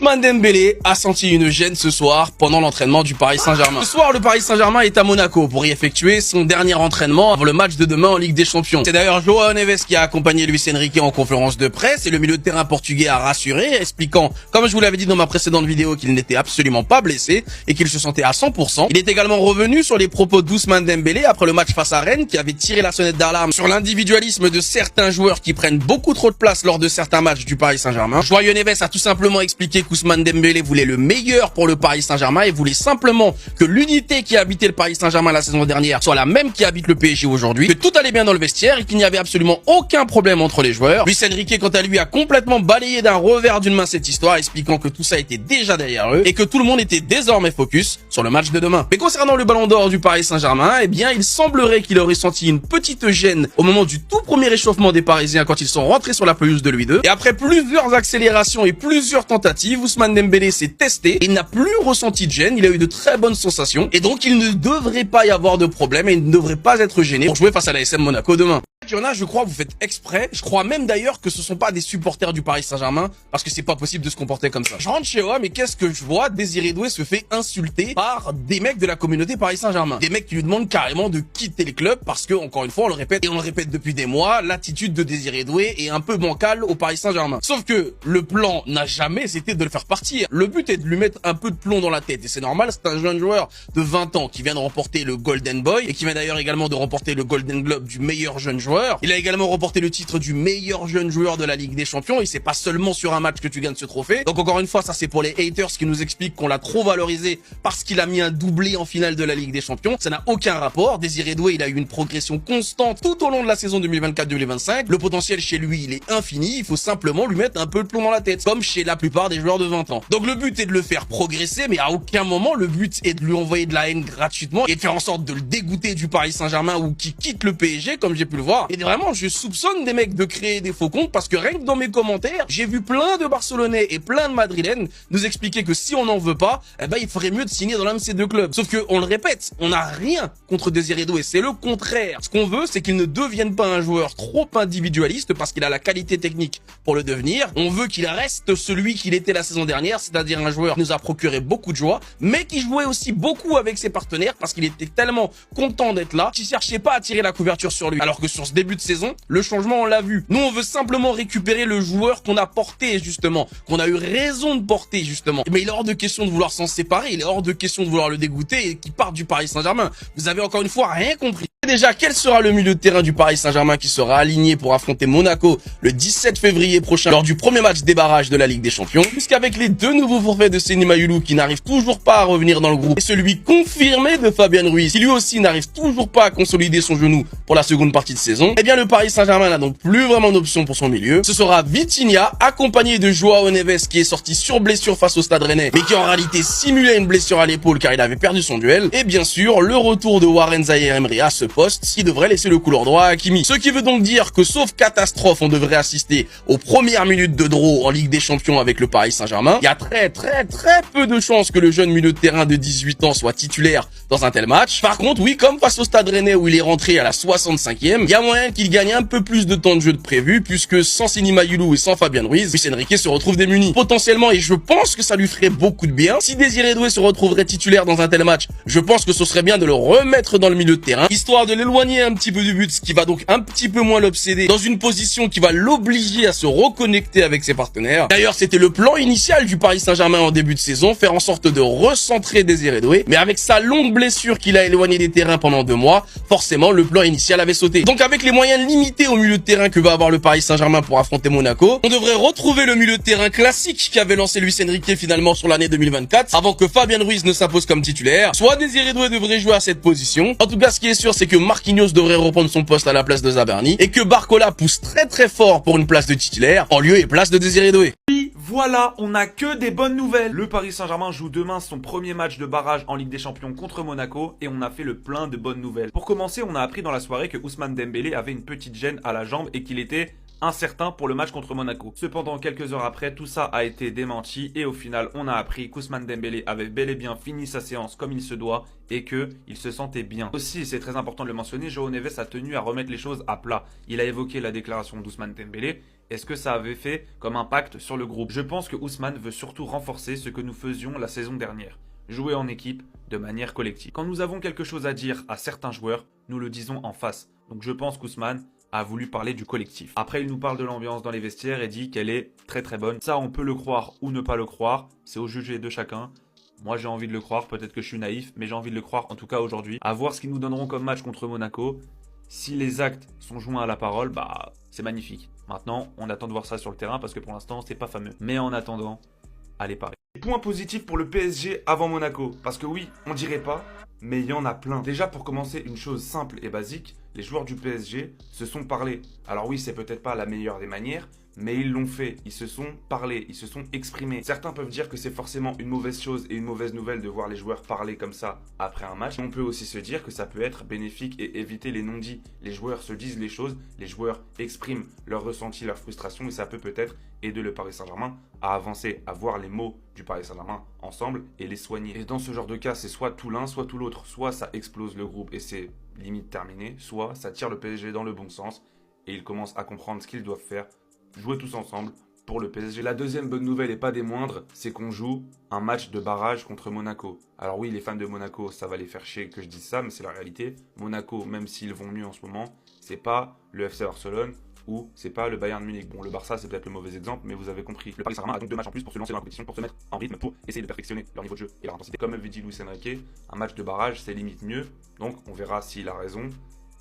Ousmane Dembélé a senti une gêne ce soir pendant l'entraînement du Paris Saint-Germain. Ce soir, le Paris Saint-Germain est à Monaco pour y effectuer son dernier entraînement avant le match de demain en Ligue des Champions. C'est d'ailleurs João Neves qui a accompagné Luis Enrique en conférence de presse et le milieu de terrain portugais a rassuré, expliquant, comme je vous l'avais dit dans ma précédente vidéo, qu'il n'était absolument pas blessé et qu'il se sentait à 100%. Il est également revenu sur les propos d'Ousmane Dembélé après le match face à Rennes qui avait tiré la sonnette d'alarme sur l'individualisme de certains joueurs qui prennent beaucoup trop de place lors de certains matchs du Paris Saint-Germain. João Neves a tout simplement expliqué qu'Ousmane Dembélé voulait le meilleur pour le Paris Saint-Germain et voulait simplement que l'unité qui habitait le Paris Saint-Germain la saison dernière soit la même qui habite le PSG aujourd'hui, que tout allait bien dans le vestiaire et qu'il n'y avait absolument aucun problème entre les joueurs. Luis Enrique, quant à lui, a complètement balayé d'un revers d'une main cette histoire, expliquant que tout ça était déjà derrière eux et que tout le monde était désormais focus sur le match de demain. Mais concernant le ballon d'or du Paris Saint-Germain, eh bien, il semblerait qu'il aurait senti une petite gêne au moment du tout premier échauffement des Parisiens quand ils sont rentrés sur la pelouse de Louis II. Et après plusieurs accélérations et plusieurs tentatives, Ousmane Dembélé s'est testé, il n'a plus ressenti de gêne, il a eu de très bonnes sensations et donc il ne devrait pas y avoir de problème et il ne devrait pas être gêné pour jouer face à la SM Monaco demain. Il y en a, je crois, vous faites exprès. Je crois même d'ailleurs que ce sont pas des supporters du Paris Saint-Germain parce que c'est pas possible de se comporter comme ça. Je rentre chez moi, mais qu'est-ce que je vois? Désiré Doué se fait insulter par des mecs de la communauté Paris Saint-Germain. Des mecs qui lui demandent carrément de quitter le club parce que, encore une fois, on le répète et on le répète depuis des mois, l'attitude de Désiré Doué est un peu bancale au Paris Saint-Germain. Sauf que le plan n'a jamais été de le faire partir. Le but est de lui mettre un peu de plomb dans la tête et c'est normal, c'est un jeune joueur de 20 ans qui vient de remporter le Golden Boy et qui vient d'ailleurs également de remporter le Golden Globe du meilleur jeune joueur. Il a également remporté le titre du meilleur jeune joueur de la Ligue des Champions et c'est pas seulement sur un match que tu gagnes ce trophée. Donc encore une fois, ça c'est pour les haters qui nous expliquent qu'on l'a trop valorisé parce qu'il a mis un doublé en finale de la Ligue des Champions. Ça n'a aucun rapport. Désiré Doué, il a eu une progression constante tout au long de la saison 2024-2025. Le potentiel chez lui, il est infini. Il faut simplement lui mettre un peu de plomb dans la tête, comme chez la plupart des joueurs de 20 ans. Donc le but est de le faire progresser, mais à aucun moment le but est de lui envoyer de la haine gratuitement et de faire en sorte de le dégoûter du Paris Saint-Germain ou qu'il quitte le PSG, comme j'ai pu le voir. Et vraiment, je soupçonne des mecs de créer des faux comptes parce que rien que dans mes commentaires, j'ai vu plein de Barcelonais et plein de Madrilènes nous expliquer que si on n'en veut pas, eh ben il ferait mieux de signer dans l'un de ces deux clubs. Sauf que, on le répète, on n'a rien contre Désiré Doué, c'est le contraire. Ce qu'on veut, c'est qu'il ne devienne pas un joueur trop individualiste parce qu'il a la qualité technique pour le devenir. On veut qu'il reste celui qu'il était la saison dernière, c'est-à-dire un joueur qui nous a procuré beaucoup de joie, mais qui jouait aussi beaucoup avec ses partenaires parce qu'il était tellement content d'être là, qu'il cherchait pas à tirer la couverture sur lui. Alors que sur ce début de saison, le changement, on l'a vu. Nous, on veut simplement récupérer le joueur qu'on a porté, justement, qu'on a eu raison de porter, justement. Mais il est hors de question de vouloir s'en séparer, il est hors de question de vouloir le dégoûter et qu'il parte du Paris Saint-Germain. Vous avez encore une fois rien compris. Déjà, quel sera le milieu de terrain du Paris Saint-Germain qui sera aligné pour affronter Monaco le 17 février prochain lors du premier match des barrages de la Ligue des Champions? Puisqu'avec les deux nouveaux forfaits de Seny Mayulu qui n'arrivent toujours pas à revenir dans le groupe et celui confirmé de Fabien Ruiz qui lui aussi n'arrive toujours pas à consolider son genou pour la seconde partie de saison, eh bien le Paris Saint-Germain n'a donc plus vraiment d'option pour son milieu. Ce sera Vitinha accompagné de João Neves qui est sorti sur blessure face au Stade Rennais mais qui en réalité simulait une blessure à l'épaule car il avait perdu son duel. Et bien sûr, le retour de Warren Zaïre-Emery à ce poste qui devrait laisser le couloir droit à Hakimi. Ce qui veut donc dire que sauf catastrophe, on devrait assister aux premières minutes de draw en Ligue des Champions avec le Paris Saint-Germain. Il y a très peu de chances que le jeune milieu de terrain de 18 ans soit titulaire dans un tel match. Par contre, oui, comme face au Stade Rennais où il est rentré à la 65e, il y a moyen qu'il gagne un peu plus de temps de jeu de prévu puisque sans Seny Mayulu et sans Fabien Ruiz, Luis Enrique se retrouve démuni. Potentiellement, et je pense que ça lui ferait beaucoup de bien, si Désiré Doué se retrouverait titulaire dans un tel match, je pense que ce serait bien de le remettre dans le milieu de terrain, histoire de l'éloigner un petit peu du but, ce qui va donc un petit peu moins l'obséder dans une position qui va l'obliger à se reconnecter avec ses partenaires. D'ailleurs, c'était le plan initial du Paris Saint-Germain en début de saison, faire en sorte de recentrer Désiré Doué, mais avec sa longue blessure qu'il a éloigné des terrains pendant 2 mois, forcément le plan initial avait sauté. Donc avec les moyens limités au milieu de terrain que va avoir le Paris Saint-Germain pour affronter Monaco, on devrait retrouver le milieu de terrain classique qu'avait lancé Luis Enrique finalement sur l'année 2024, avant que Fabien Ruiz ne s'impose comme titulaire. Soit Désiré Doué devrait jouer à cette position. En tout cas, ce qui est sûr, c'est que Marquinhos devrait reprendre son poste à la place de Zabarni et que Barcola pousse très fort pour une place de titulaire en lieu et place de Désiré Doué. Voilà, on n'a que des bonnes nouvelles. Le Paris Saint-Germain joue demain son premier match de barrage en Ligue des Champions contre Monaco et on a fait le plein de bonnes nouvelles. Pour commencer, on a appris dans la soirée que Ousmane Dembélé avait une petite gêne à la jambe et qu'il était incertain pour le match contre Monaco. Cependant, quelques heures après, tout ça a été démenti et au final, on a appris qu'Ousmane Dembélé avait bel et bien fini sa séance comme il se doit et qu'il se sentait bien. Aussi, c'est très important de le mentionner, João Neves a tenu à remettre les choses à plat. Il a évoqué la déclaration d'Ousmane Dembélé Est-ce que ça avait fait comme impact sur le groupe? Je pense que Ousmane veut surtout renforcer ce que nous faisions la saison dernière. Jouer en équipe de manière collective. Quand nous avons quelque chose à dire à certains joueurs, nous le disons en face. Donc je pense qu'Ousmane a voulu parler du collectif. Après, il nous parle de l'ambiance dans les vestiaires et dit qu'elle est très très bonne. Ça, on peut le croire ou ne pas le croire. C'est au jugé de chacun. Moi, j'ai envie de le croire. Peut-être que je suis naïf, mais j'ai envie de le croire en tout cas aujourd'hui. À voir ce qu'ils nous donneront comme match contre Monaco. Si les actes sont joints à la parole, bah c'est magnifique. Maintenant, on attend de voir ça sur le terrain parce que pour l'instant, c'est pas fameux. Mais en attendant, allez Paris. Point positif pour le PSG avant Monaco. Parce que oui, on dirait pas, mais il y en a plein. Déjà, pour commencer, une chose simple et basique, les joueurs du PSG se sont parlé. Alors oui, c'est peut-être pas la meilleure des manières, mais ils l'ont fait. Ils se sont parlé, ils se sont exprimés. Certains peuvent dire que c'est forcément une mauvaise chose et une mauvaise nouvelle de voir les joueurs parler comme ça après un match. On peut aussi se dire que ça peut être bénéfique et éviter les non-dits. Les joueurs se disent les choses, les joueurs expriment leur ressenti, leur frustration et ça peut peut-être aider le Paris Saint-Germain à avancer, à voir les mots du Paris Saint-Germain ensemble et les soigner. Et dans ce genre de cas, c'est soit tout l'un, soit tout l'autre. Soit ça explose le groupe et c'est limite terminé, soit ça tire le PSG dans le bon sens et ils commencent à comprendre ce qu'ils doivent faire, jouer tous ensemble pour le PSG. La deuxième bonne nouvelle et pas des moindres, c'est qu'on joue un match de barrage contre Monaco. Alors oui, les fans de Monaco, ça va les faire chier que je dise ça, mais c'est la réalité. Monaco, même s'ils vont mieux en ce moment, c'est pas le FC Barcelone ou c'est pas le Bayern Munich. Bon, le Barça, c'est peut-être le mauvais exemple, mais vous avez compris. Le Paris Saint-Germain a donc 2 matchs en plus pour se lancer dans la compétition, pour se mettre en rythme, pour essayer de perfectionner leur niveau de jeu et leur intensité. Comme avait dit Luis Enrique, un match de barrage, c'est limite mieux. Donc, on verra s'il a raison,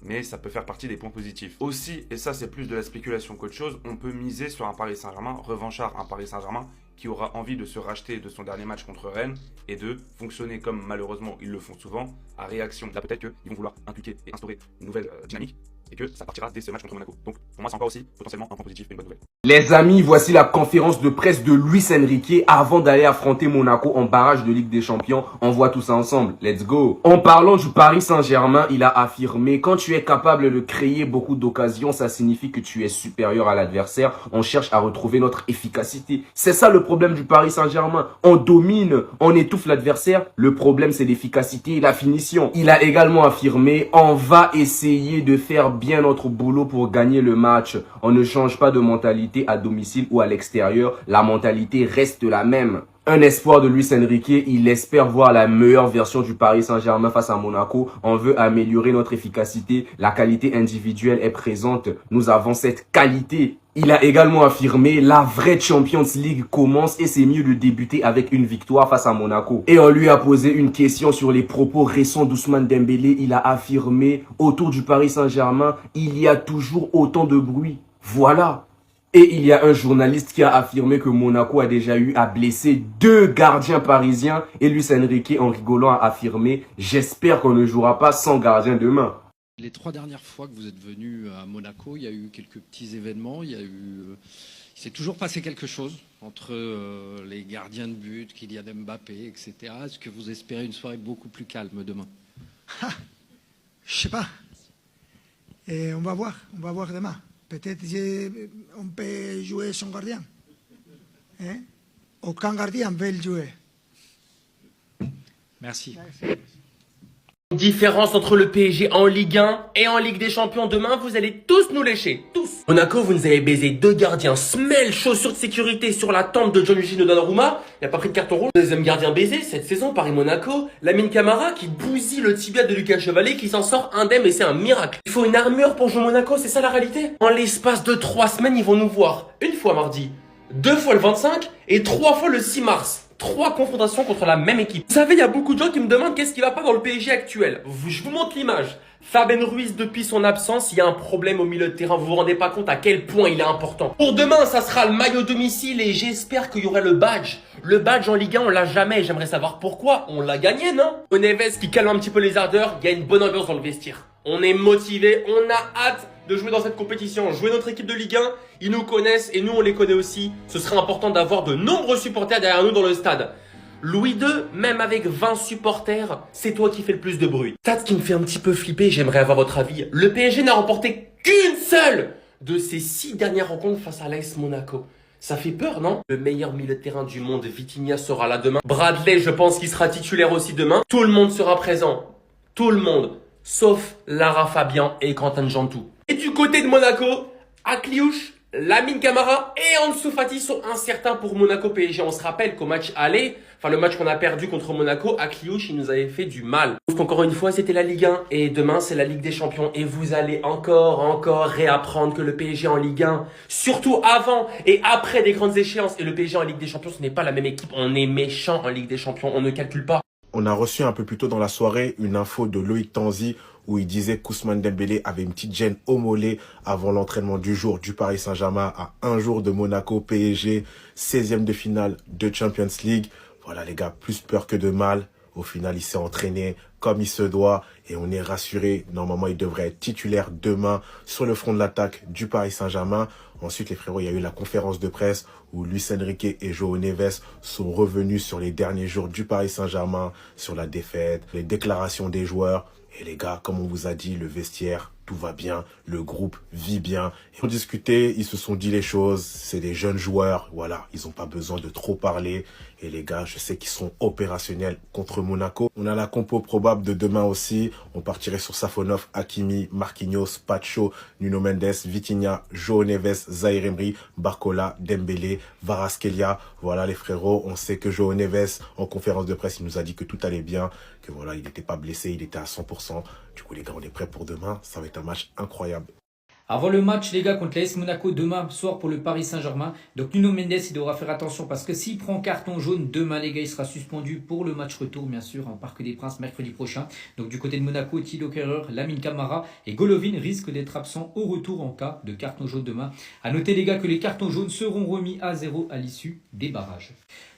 mais ça peut faire partie des points positifs. Aussi, et ça c'est plus de la spéculation qu'autre chose, on peut miser sur un Paris Saint-Germain revanchard, un Paris Saint-Germain qui aura envie de se racheter de son dernier match contre Rennes et de fonctionner comme malheureusement ils le font souvent, à réaction. Là peut-être qu'ils vont vouloir inculquer et instaurer une nouvelle dynamique et que ça partira dès ce match contre Monaco. Donc pour moi c'est encore aussi potentiellement un point positif et une bonne nouvelle. Les amis, voici la conférence de presse de Luis Enrique avant d'aller affronter Monaco en barrage de Ligue des Champions. On voit tout ça ensemble. Let's go. En parlant du Paris Saint-Germain, il a affirmé: quand tu es capable de créer beaucoup d'occasions, ça signifie que tu es supérieur à l'adversaire. On cherche à retrouver notre efficacité. C'est ça le problème du Paris Saint-Germain. On domine, on étouffe l'adversaire. Le problème, c'est l'efficacité et la finition. Il a également affirmé: on va essayer de faire bien notre boulot pour gagner le match. On ne change pas de mentalité à domicile ou à l'extérieur. La mentalité reste la même. Un espoir de Luis Enrique, il espère voir la meilleure version du Paris Saint-Germain face à Monaco. On veut améliorer notre efficacité. La qualité individuelle est présente. Nous avons cette qualité. Il a également affirmé: la vraie Champions League commence et c'est mieux de débuter avec une victoire face à Monaco. Et on lui a posé une question sur les propos récents d'Ousmane Dembélé. Il a affirmé: autour du Paris Saint-Germain, il y a toujours autant de bruit. Voilà. Et il y a un journaliste qui a affirmé que Monaco a déjà eu à blesser 2 gardiens parisiens. Et Luis Enrique, en rigolant, a affirmé: j'espère qu'on ne jouera pas sans gardien demain. Les 3 dernières fois que vous êtes venu à Monaco, il y a eu quelques petits événements. Il s'est toujours passé quelque chose entre les gardiens de but, Kylian Mbappé, etc. Est-ce que vous espérez une soirée beaucoup plus calme demain? Je sais pas. Et on va voir demain. Peut-être on peut jouer son gardien. Hein? Aucun gardien veut le jouer. Merci. Différence entre le PSG en Ligue 1 et en Ligue des Champions demain, vous allez tous nous lécher, tous. Monaco, vous nous avez baisé 2 gardiens, semelle, chaussures de sécurité sur la tempe de Gianluigi Donnarumma, il a pas pris de carton rouge. Deuxième gardien baisé cette saison, Paris-Monaco, Lamine Camara qui bousille le tibia de Lucas Chevalier qui s'en sort indemne et c'est un miracle. Il faut une armure pour jouer Monaco, c'est ça la réalité? En l'espace de 3 semaines, ils vont nous voir une fois mardi, 2 fois le 25 et 3 fois le 6 mars. 3 confrontations contre la même équipe. Vous savez, il y a beaucoup de gens qui me demandent qu'est-ce qui va pas dans le PSG actuel. Je vous montre l'image. Fabien Ruiz, depuis son absence, il y a un problème au milieu de terrain. Vous vous rendez pas compte à quel point il est important. Pour demain, ça sera le maillot domicile et j'espère qu'il y aura le badge. Le badge en Ligue 1, on l'a jamais. J'aimerais savoir pourquoi. On l'a gagné, non? Neves qui calme un petit peu les ardeurs. Il y a une bonne ambiance dans le vestiaire. On est motivé. On a hâte de jouer dans cette compétition, jouer notre équipe de Ligue 1, ils nous connaissent et nous on les connaît aussi. Ce serait important d'avoir de nombreux supporters derrière nous dans le stade. Louis II, même avec 20 supporters, c'est toi qui fais le plus de bruit. Ça, ce qui me fait un petit peu flipper, j'aimerais avoir votre avis. Le PSG n'a remporté qu'une seule de ses 6 dernières rencontres face à l'AS Monaco. Ça fait peur, non? Le meilleur milieu de terrain du monde, Vitinha, sera là demain. Bradley, je pense qu'il sera titulaire aussi demain. Tout le monde sera présent. Tout le monde. Sauf Lara Fabian et Quentin Jantou. Et du côté de Monaco, Akliouche, Lamine Camara et Ansu Fati sont incertains pour Monaco PSG. On se rappelle qu'au match aller, le match qu'on a perdu contre Monaco, à Cliouche, il nous avait fait du mal. Donc encore une fois, c'était la Ligue 1 et demain, c'est la Ligue des Champions. Et vous allez encore réapprendre que le PSG en Ligue 1, surtout avant et après des grandes échéances, et le PSG en Ligue des Champions, ce n'est pas la même équipe. On est méchant en Ligue des Champions, on ne calcule pas. On a reçu un peu plus tôt dans la soirée une info de Loïc Tanzi où il disait qu'Ousmane Dembélé avait une petite gêne au mollet avant l'entraînement du jour du Paris Saint-Germain à un jour de Monaco PSG, 16e de finale de Champions League. Voilà les gars, plus peur que de mal. Au final, il s'est entraîné comme il se doit et on est rassuré. Normalement, il devrait être titulaire demain sur le front de l'attaque du Paris Saint-Germain. Ensuite, les frérots, il y a eu la conférence de presse où Luis Enrique et João Neves sont revenus sur les derniers jours du Paris Saint-Germain, sur la défaite, les déclarations des joueurs. Et les gars, comme on vous a dit, le vestiaire, tout va bien, le groupe vit bien. Ils ont discuté, ils se sont dit les choses, c'est des jeunes joueurs, voilà, ils n'ont pas besoin de trop parler. Et les gars, je sais qu'ils sont opérationnels contre Monaco. On a la compo probable de demain aussi. On partirait sur Safonov, Hakimi, Marquinhos, Pacho, Nuno Mendes, Vitinha, João Neves, Zaïre Emery, Barcola, Dembélé, Kvaratskhelia. Voilà les frérots, on sait que João Neves, en conférence de presse, il nous a dit que tout allait bien, que voilà, il n'était pas blessé, il était à 100%. Du coup les gars, on est prêts pour demain. Ça va être un match incroyable. Avant le match, les gars, contre l'AS Monaco demain soir pour le Paris Saint-Germain. Donc Nuno Mendes, il devra faire attention parce que s'il prend carton jaune demain, les gars, il sera suspendu pour le match retour, bien sûr, en Parc des Princes mercredi prochain. Donc du côté de Monaco, Thilo Kehrer, Lamine Camara et Golovin risquent d'être absents au retour en cas de carton jaune demain. À noter, les gars, que les cartons jaunes seront remis à 0 à l'issue des barrages.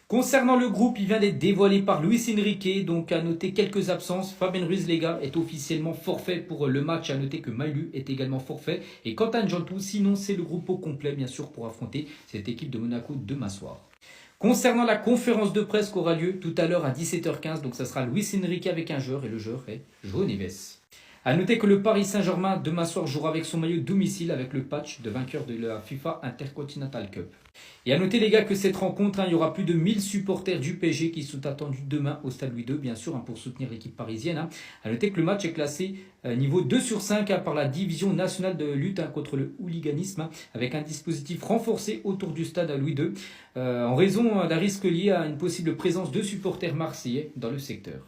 Concernant le groupe, il vient d'être dévoilé par Luis Enrique, donc à noter quelques absences. Fabien Ruiz, les gars, est officiellement forfait pour le match. À noter que Maïlu est également forfait. Et Quentin Jantou, sinon c'est le groupe au complet, bien sûr, pour affronter cette équipe de Monaco demain soir. Concernant la conférence de presse qui aura lieu tout à l'heure à 17h15, donc ça sera Luis Enrique avec un joueur, et le joueur est João Neves. A noter que le Paris Saint-Germain demain soir jouera avec son maillot domicile avec le patch de vainqueur de la FIFA Intercontinental Cup. Et à noter les gars que cette rencontre, il y aura plus de 1000 supporters du PSG qui sont attendus demain au Stade Louis II, bien sûr, pour soutenir l'équipe parisienne. A noter que le match est classé niveau 2/5 par la division nationale de lutte contre le hooliganisme avec un dispositif renforcé autour du stade à Louis II en raison d'un risque lié à une possible présence de supporters marseillais dans le secteur.